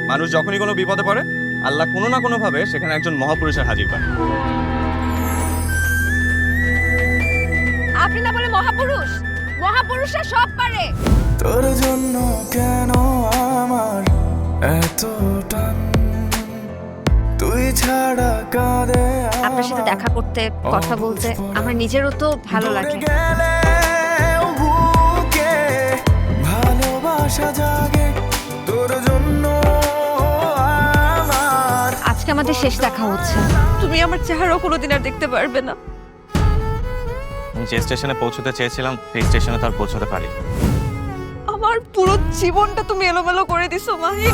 মানুষ যখনই কোনো বিপদে পড়ে আল্লাহ কোনো না কোনোভাবে সেখানে একজন মহাপুরুষের হাজির পান। আপনি না বলে মহাপুরুষ, মহাপুরুষরা সব পারে। তোর জন্য কেন আমার এত টান, তুই ছাড়া কাঁদে আপনার সাথে দেখা করতে, কথা বলতে আমার নিজেরও তো ভালো লাগে। গেলে বুকে ভালোবাসা জাগে তোর জন্য আমার। আজকে আমাদের শেষ দেখা হচ্ছে, তুমি আমার চেহারাও কোনোদিন আর দেখতে পারবে না। আমি যে স্টেশনে পৌঁছতে চেয়েছিলাম সেই স্টেশনে তার পৌঁছতে পারি। আমার পুরো জীবনটা তুমি এলোমেলো করে দিছো মাহি।